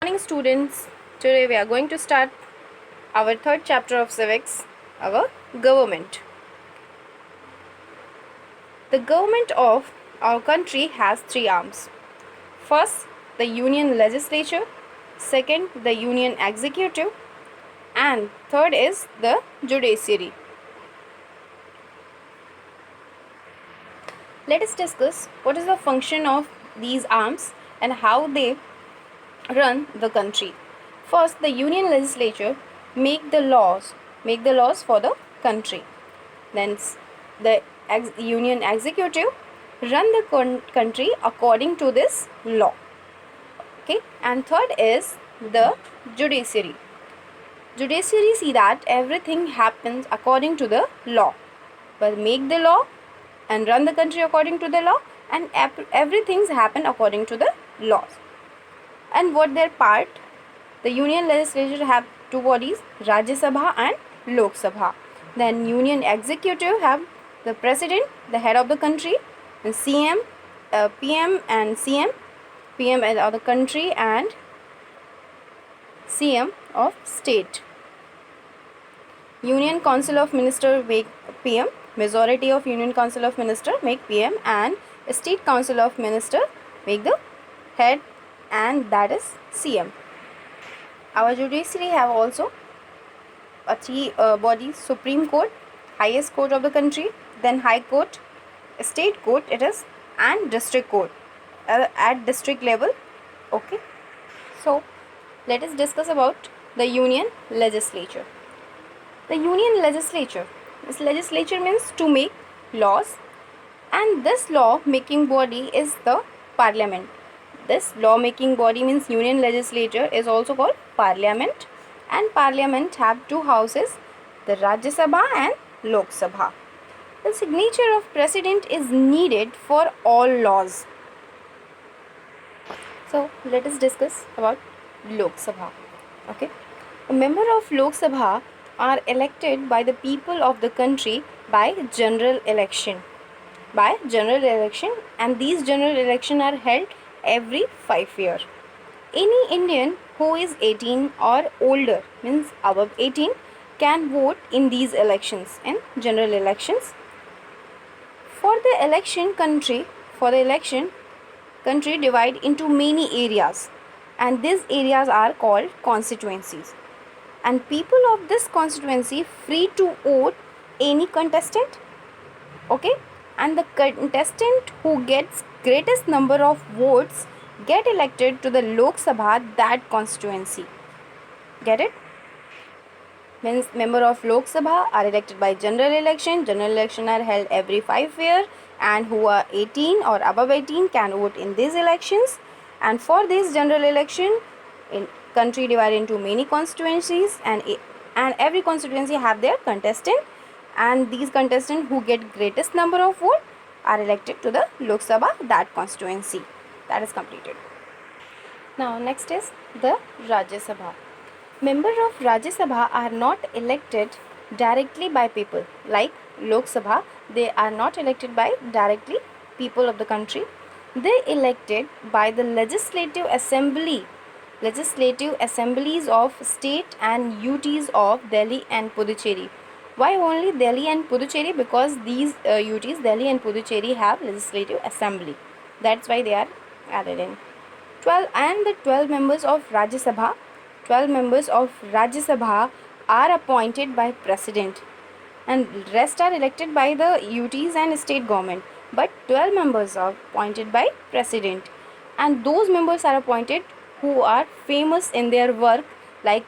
Morning students, today we are going to start our third chapter of civics, our government. The government of our country has three arms. First, the union legislature, second, the union executive, and third is the judiciary. Let us discuss what is the function of these arms and how they run the country. First, the union legislature make the laws for the country. Then the union executive run the country according to this law. Okay, and third is the judiciary. Judiciary see that everything happens according to the law, but make the law and run the country according to the law, and everything happen according to the laws. And what their part? The union legislature have two bodies, Rajya Sabha and Lok Sabha. Then union executive have the president, the head of the country, and CM, PM and CM, PM of the country and CM of state. Union Council of Minister make PM, majority of Union Council of Minister make PM, and State Council of Minister make the head, and that is CM. Our judiciary have also a three bodies: Supreme Court, highest court of the country, then High Court, State Court it is, and District Court at district level. Okay, so let us discuss about the Union Legislature. The Union Legislature, this legislature means to make laws, and this law making body is the Parliament. This law making body means Union Legislature is also called Parliament, and Parliament have two houses, the Rajya Sabha and Lok Sabha. The signature of President is needed for all laws. So let us discuss about Lok Sabha. Okay, a member of Lok Sabha are elected by the people of the country by general election. And these general elections are held every 5 years. Any Indian who is 18 or older, means above 18, can vote in these elections, in general elections. For the election, country divide into many areas, and these areas are called constituencies. And people of this constituency free to vote any contestant. Okay, and the contestant who gets greatest number of votes get elected to the Lok Sabha that constituency. Get it? Means member of Lok Sabha are elected by general election. General election are held every 5 years, and who are 18 or above 18 can vote in these elections. And for this general election, in country divided into many constituencies, and every constituency have their contestant, and these contestants who get greatest number of votes are elected to the Lok Sabha that constituency. That is completed. Now next is the Rajya Sabha. Members of Rajya Sabha are not elected directly by people like Lok Sabha. They are not elected by directly people of the country. They elected by the legislative assemblies of state and UTs of Delhi and Puducherry. Why only Delhi and Puducherry? Because these UTs, Delhi and Puducherry, have legislative assembly. That's why they are added in. 12 members of Rajya Sabha. 12 members of Rajya Sabha are appointed by President, and rest are elected by the UTs and state government. But 12 members are appointed by President, and those members are appointed who are famous in their work like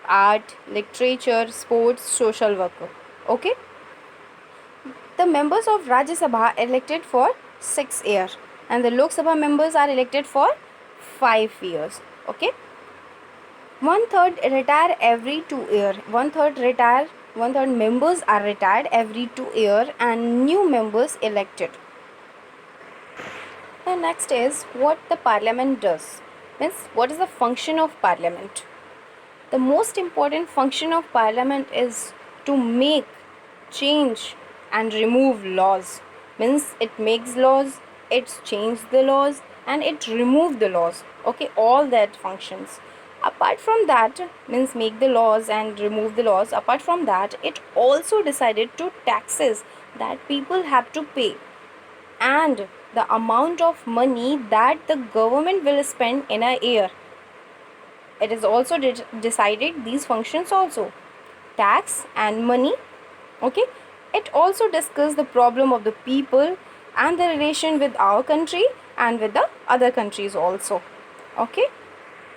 art, literature, sports, social worker. Okay. The members of Rajya Sabha are elected for 6 years, and the Lok Sabha members are elected for 5 years. Okay. 1/3 retire every 2 years. 1/3 members are retired every 2 years, and new members elected. The next is what the Parliament does. Means what is the function of Parliament? The most important function of Parliament is to make, change and remove laws. Means it makes laws, it changes the laws, and it removed the laws. Okay, all that functions. Apart from that, means make the laws and remove the laws. Apart from that, it also decided to taxes that people have to pay, and the amount of money that the government will spend in a year. It is also decided these functions also, tax and money. Okay, it also discussed the problem of the people and the relation with our country and with the other countries also. Okay.